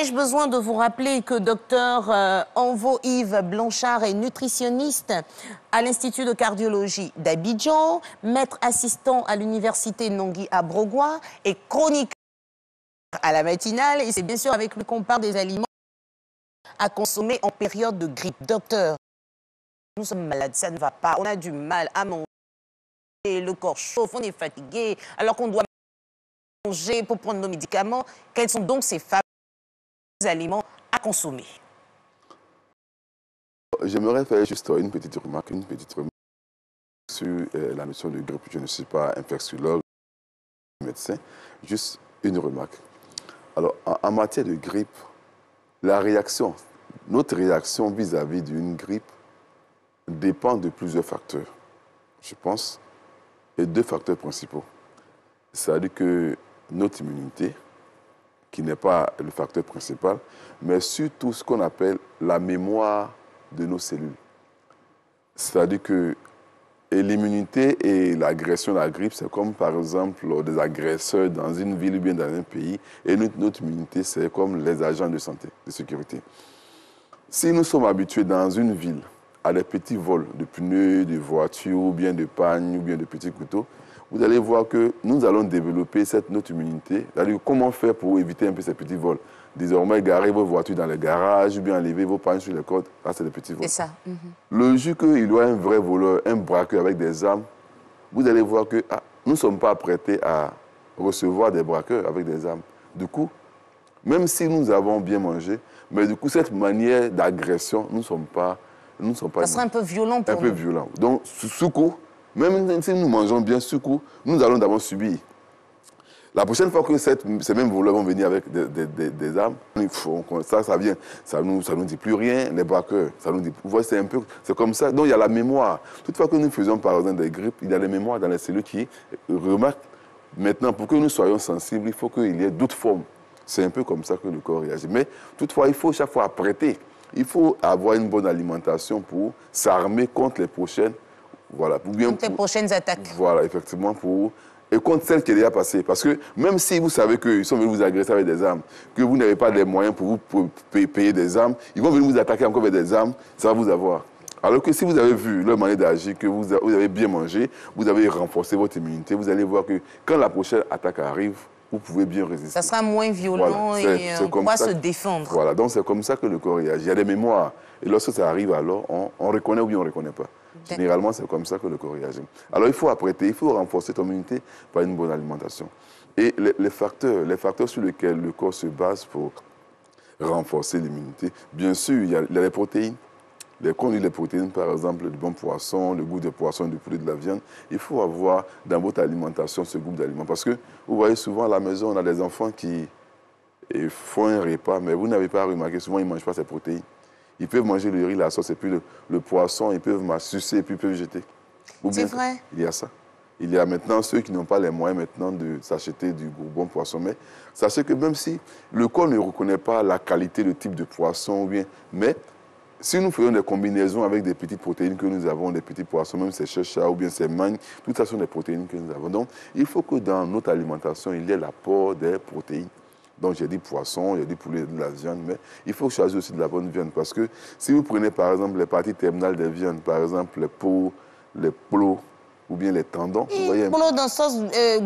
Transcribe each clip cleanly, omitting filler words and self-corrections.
Ai-je besoin de vous rappeler que Dr Envo-Yves Blanchard est nutritionniste à l'Institut de cardiologie d'Abidjan, maître assistant à l'Université Nangui à Brogua et chroniqueur à la matinale. Et c'est bien sûr avec lui qu'on parle des aliments à consommer en période de grippe. Docteur, nous sommes malades, ça ne va pas, on a du mal à manger, le corps chauffe, on est fatigué, alors qu'on doit manger pour prendre nos médicaments. Quels sont donc ces fameux aliments à consommer? J'aimerais faire juste une petite remarque sur la notion de grippe. Je ne suis pas infectiologue, médecin, juste une remarque. Alors, en matière de grippe, notre réaction vis-à-vis d'une grippe dépend de plusieurs facteurs, je pense, et deux facteurs principaux. C'est-à-dire que notre immunité, qui n'est pas le facteur principal, mais surtout ce qu'on appelle la mémoire de nos cellules. C'est-à-dire que l'immunité et l'agression de la grippe, c'est comme par exemple des agresseurs dans une ville ou bien dans un pays, et notre immunité, c'est comme les agents de santé, de sécurité. Si nous sommes habitués dans une ville à des petits vols de pneus, de voitures, ou bien de pagnes, ou bien de petits couteaux, vous allez voir que nous allons développer notre immunité. C'est-à-dire comment faire pour éviter un peu ces petits vols. Désormais, garer vos voitures dans les garages, ou bien enlever vos pagnes sur les côtes, là c'est des petits vols. C'est ça. Le jour qu'il y a un vrai voleur, un braqueur avec des armes, vous allez voir que nous ne sommes pas apprêtés à recevoir des braqueurs avec des armes. Du coup, même si nous avons bien mangé, mais du coup, cette manière d'agression, nous ne sommes pas... Ça serait un peu violent pour nous. Un peu violent. Donc, sous coup, même si nous mangeons bien sous coup, nous allons d'abord subir. La prochaine fois que ces mêmes voleurs vont venir avec des armes, ça vient, ça nous dit plus rien, les braqueurs, ça nous dit, vous voyez, c'est comme ça. Donc il y a la mémoire. Toutefois que nous faisons par exemple des grippes, il y a les mémoires dans les cellules qui remarquent. Maintenant, pour que nous soyons sensibles, il faut qu'il y ait d'autres formes. C'est un peu comme ça que le corps réagit. Mais toutefois, il faut chaque fois apprêter. Il faut avoir une bonne alimentation pour s'armer contre les prochaines, voilà, contre les prochaines attaques. Voilà, effectivement, et contre celles qui est déjà passées. Parce que même si vous savez qu'ils sont venus vous agresser avec des armes, que vous n'avez pas les moyens pour vous payer des armes, ils vont venir vous attaquer encore avec des armes, ça va vous avoir. Alors que si vous avez vu leur manière d'agir, que vous avez bien mangé, vous avez renforcé votre immunité, vous allez voir que quand la prochaine attaque arrive, vous pouvez bien résister. Ça sera moins violent, voilà, et on pourra se défendre. Voilà, donc c'est comme ça que le corps réagit. Il y a des mémoires. Et lorsque ça arrive, alors, on reconnaît ou bien on ne reconnaît pas. Généralement, c'est comme ça que le corps réagit. Alors, il faut apprêter, il faut renforcer ton immunité par une bonne alimentation. Et les facteurs sur lesquels le corps se base pour renforcer l'immunité, bien sûr, il y a les protéines. Quand on dit les protéines, par exemple, du bon poisson, le goût des poissons, du poulet, de la viande, il faut avoir dans votre alimentation ce groupe d'aliments. Parce que vous voyez souvent à la maison, on a des enfants qui font un repas, mais vous n'avez pas remarqué, souvent ils ne mangent pas ces protéines. Ils peuvent manger le riz, la sauce, et puis le poisson, ils peuvent sucer, et puis ils peuvent jeter. C'est vrai. Il y a ça. Il y a maintenant ceux qui n'ont pas les moyens maintenant de s'acheter du bon poisson. Mais sachez que même si le corps ne reconnaît pas la qualité, le type de poisson, mais si nous faisons des combinaisons avec des petites protéines que nous avons, des petits poissons, même ces chachas ou bien ces mangues, tout ça sont des protéines que nous avons. Donc, il faut que dans notre alimentation, il y ait l'apport des protéines. Donc, j'ai dit poisson, j'ai dit poulet, de la viande, mais il faut choisir aussi de la bonne viande. Parce que si vous prenez, par exemple, les parties terminales des viandes, par exemple, les peaux, les plots, ou bien les tendons, vous voyez... Polo dans sauce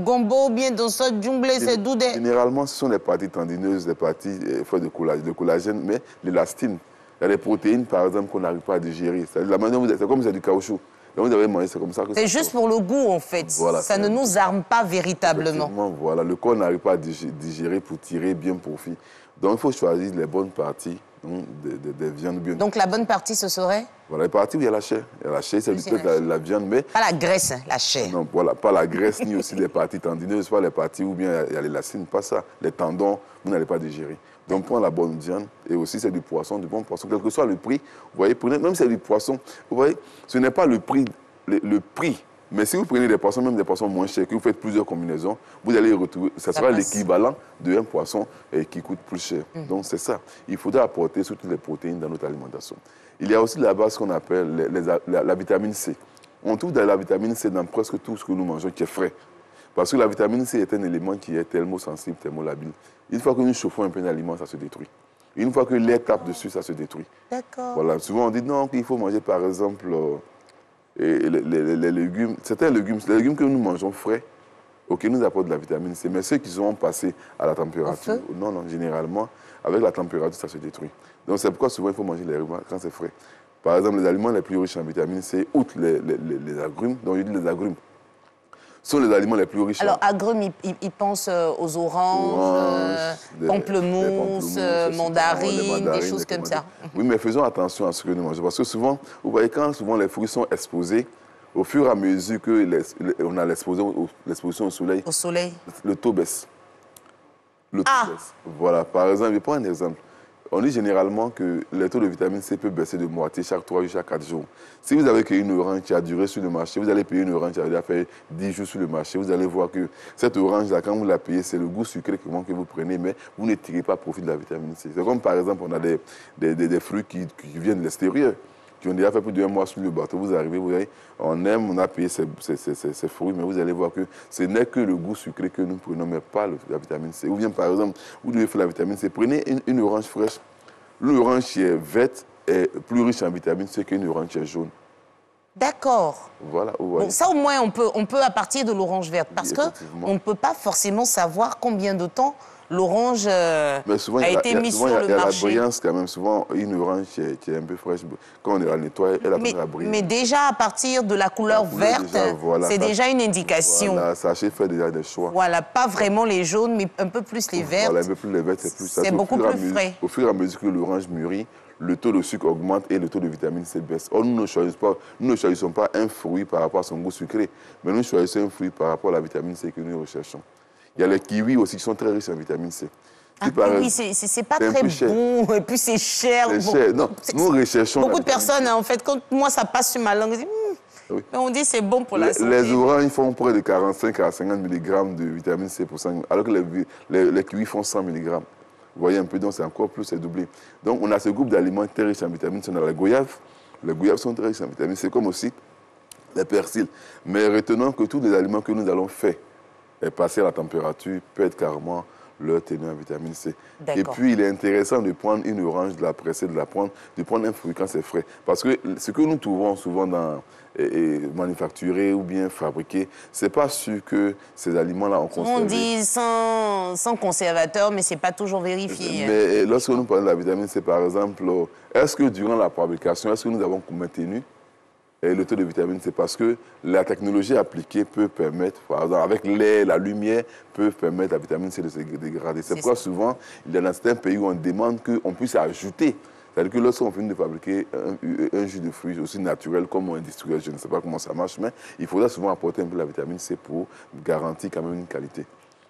gombo, ou bien dans sauce jungle, c'est d'où des... Généralement, ce sont les parties tendineuses, les parties faites de collagène, mais l'élastine. Il y a des protéines, par exemple, qu'on n'arrive pas à digérer. C'est comme c'est du caoutchouc. Donc vous avez mangé, c'est comme ça que c'est juste pour le goût, en fait. Voilà, ça ne nous arme pas véritablement. Voilà, le corps n'arrive pas à digérer pour tirer bien profit. Donc il faut choisir les bonnes parties des viandes bien. Donc la bonne partie, ce serait? Voilà, les parties où il y a la chair. Il y a la chair, c'est peut-être la viande, mais... Pas la graisse, hein, la chair. Non, voilà, pas la graisse, ni aussi les parties tendineuses, pas les parties où bien il y a l'élastine, pas ça. Les tendons, vous n'allez pas digérer. Donc, prends la bonne viande, et aussi c'est du poisson, du bon poisson, quel que soit le prix. Vous voyez, même si c'est du poisson, vous voyez, ce n'est pas le prix, mais si vous prenez des poissons, même des poissons moins chers, que vous faites plusieurs combinaisons, vous allez retrouver, ça sera l'équivalent d'un poisson qui coûte plus cher. Donc, c'est ça. Il faudra apporter surtout les protéines dans notre alimentation. Il y a aussi la base qu'on appelle la vitamine C. On trouve la vitamine C dans presque tout ce que nous mangeons qui est frais. Parce que la vitamine C est un élément qui est thermosensible, thermolabile. Une fois que nous chauffons un peu d'aliment, ça se détruit. Une fois que l'air tape dessus, ça se détruit. D'accord. Voilà. Souvent, on dit non, qu'il faut manger, par exemple, les légumes. Certains légumes, les légumes que nous mangeons frais, ok, nous apportent de la vitamine C. Mais ceux qui sont passés à la température, non, non, généralement, avec la température, ça se détruit. Donc, c'est pourquoi souvent, il faut manger les légumes quand c'est frais. Par exemple, les aliments les plus riches en vitamine C, outre les agrumes, donc je dis les agrumes, sont les aliments les plus riches. Alors, agrumes, ils pensent aux oranges, pamplemousses, mandarines, des choses comme ça. Oui, mais faisons attention à ce que nous mangeons. Parce que souvent, vous voyez, quand souvent les fruits sont exposés, au fur et à mesure qu'on a l'exposition au soleil, le taux baisse. Le taux baisse. Voilà, par exemple, je prends un exemple. On dit généralement que le taux de vitamine C peut baisser de moitié chaque 3 jours, chaque 4 jours. Si vous avez cueilli une orange qui a duré sur le marché, vous allez payer une orange qui a déjà fait 10 jours sur le marché, vous allez voir que cette orange-là, quand vous la payez, c'est le goût sucré que vous prenez, mais vous ne tirez pas profit de la vitamine C. C'est comme par exemple, on a des fruits qui viennent de l'extérieur, qui ont déjà fait plus d'un mois sur le bateau. Vous arrivez, vous voyez, on a payé ces fruits, mais vous allez voir que ce n'est que le goût sucré que nous prenons, mais pas la vitamine C. Ou bien, par exemple, vous devez faire la vitamine C. Prenez une orange fraîche. L'orange qui est verte est plus riche en vitamine C qu'une orange qui est jaune. D'accord. Voilà. Bon, ça, au moins, on peut à partir de l'orange verte, parce qu'on ne peut pas forcément savoir combien de temps l'orange a été mise sur le marché. Il y a la brillance quand même. Souvent, une orange qui est un peu fraîche, quand on la nettoie, elle a la brillance. Mais déjà, à partir de la couleur verte, c'est déjà une indication. Voilà, sachez faire déjà des choix. Voilà, pas vraiment les jaunes, mais un peu plus les vertes. Voilà, un peu plus les vertes, c'est beaucoup plus frais. Au fur et à mesure que l'orange mûrit, le taux de sucre augmente et le taux de vitamine C baisse. Or, nous ne choisissons pas un fruit par rapport à son goût sucré, mais nous choisissons un fruit par rapport à la vitamine C que nous recherchons. Il y a les kiwis aussi qui sont très riches en vitamine C. Oui, c'est pas très bon, et puis c'est cher. C'est cher. Non, nous recherchons... Beaucoup de personnes, en fait, quand moi ça passe sur ma langue, ils disent, oui. On dit c'est bon pour la santé. Les oranges font près de 45 à 50 mg de vitamine C pour 5, alors que les kiwis font 100 mg. Vous voyez un peu, donc c'est encore plus, c'est doublé. Donc on a ce groupe d'aliments très riches en vitamine C. On a les goyaves. Les goyaves sont très riches en vitamine C, comme aussi les persils. Mais retenons que tous les aliments que nous allons faire et passer à la température peut être carrément leur teneur en vitamine C. Et puis, il est intéressant de prendre une orange, de la presser, de prendre un fruit quand c'est frais. Parce que ce que nous trouvons souvent dans manufacturé ou bien fabriqué, c'est pas sûr que ces aliments-là ont conservé. On dit sans conservateur, mais c'est pas toujours vérifié. Mais lorsque nous parlons de la vitamine C, par exemple, est-ce que durant la fabrication, est-ce que nous avons maintenu le taux de vitamine C, parce que la technologie appliquée peut permettre, par exemple, avec l'air, la lumière, peut permettre à la vitamine C de se dégrader. C'est pourquoi souvent, il y a dans certains pays où on demande qu'on puisse ajouter. C'est-à-dire que lorsqu'on finit de fabriquer un jus de fruits aussi naturel comme industriel, je ne sais pas comment ça marche, mais il faudra souvent apporter un peu de la vitamine C pour garantir quand même une qualité.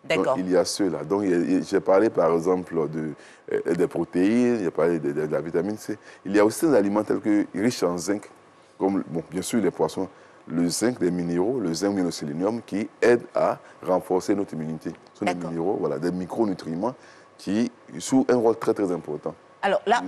Donc, il y a ceux-là. Donc, j'ai parlé, par exemple, des protéines, j'ai parlé de la vitamine C. Il y a aussi des aliments tels que riches en zinc, comme, bon, bien sûr, les poissons, le zinc, les minéraux, le zinc et le sélénium, qui aident à renforcer notre immunité. Ce sont des minéraux, voilà, des micronutriments qui jouent un rôle très, très important. Alors là,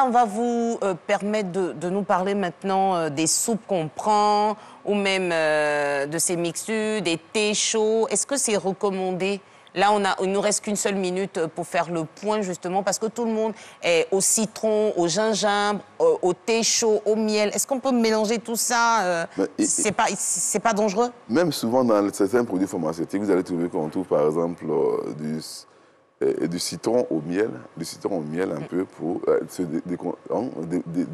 on va vous permettre de nous parler maintenant des soupes qu'on prend, ou même de ces mixtures, des thés chauds. Est-ce que c'est recommandé? Là, il ne nous reste qu'une seule minute pour faire le point, justement, parce que tout le monde est au citron, au gingembre, au thé chaud, au miel. Est-ce qu'on peut mélanger tout ça? C'est pas dangereux? Même souvent, dans certains produits pharmaceutiques, vous allez trouver qu'on trouve, par exemple, du citron au miel un peu pour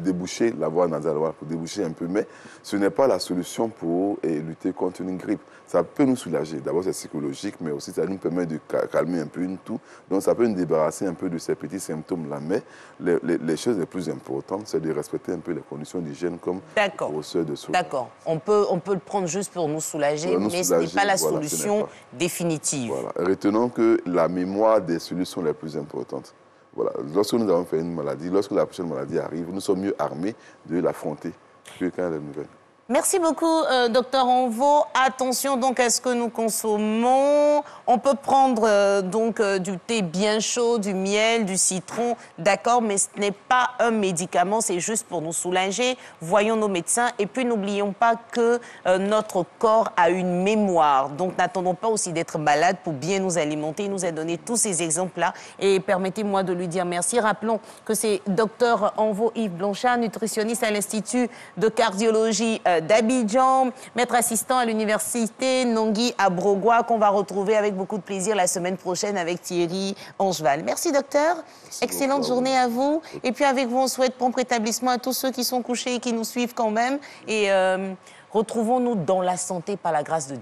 déboucher la voie nasale, pour déboucher un peu. Mais ce n'est pas la solution pour lutter contre une grippe. Ça peut nous soulager. D'abord, c'est psychologique, mais aussi ça nous permet de calmer un peu une toux. Donc, ça peut nous débarrasser un peu de ces petits symptômes-là. Mais les choses les plus importantes, c'est de respecter un peu les conditions d'hygiène comme le brosseur de soie. D'accord. On peut le prendre juste pour nous soulager, mais ce n'est pas la solution définitive. Voilà. Retenons que la mémoire des solutions les plus importantes. Voilà. Lorsque nous avons fait une maladie, lorsque la prochaine maladie arrive, nous sommes mieux armés de l'affronter que quand elle est nouvelle. Merci beaucoup, docteur Anvo. Attention donc à ce que nous consommons. On peut prendre du thé bien chaud, du miel, du citron, d'accord, mais ce n'est pas un médicament, c'est juste pour nous soulager. Voyons nos médecins et puis n'oublions pas que notre corps a une mémoire. Donc n'attendons pas aussi d'être malade pour bien nous alimenter. Il nous a donné tous ces exemples-là et permettez-moi de lui dire merci. Rappelons que c'est docteur Anvo Yves Blanchard, nutritionniste à l'Institut de cardiologie d'Abidjan, maître assistant à l'université Nongui à Brogua, qu'on va retrouver avec beaucoup de plaisir la semaine prochaine avec Thierry Angeval. Merci docteur, excellente journée à vous. Et puis avec vous, on souhaite prompt rétablissement à tous ceux qui sont couchés et qui nous suivent quand même. Et retrouvons-nous dans la santé par la grâce de Dieu.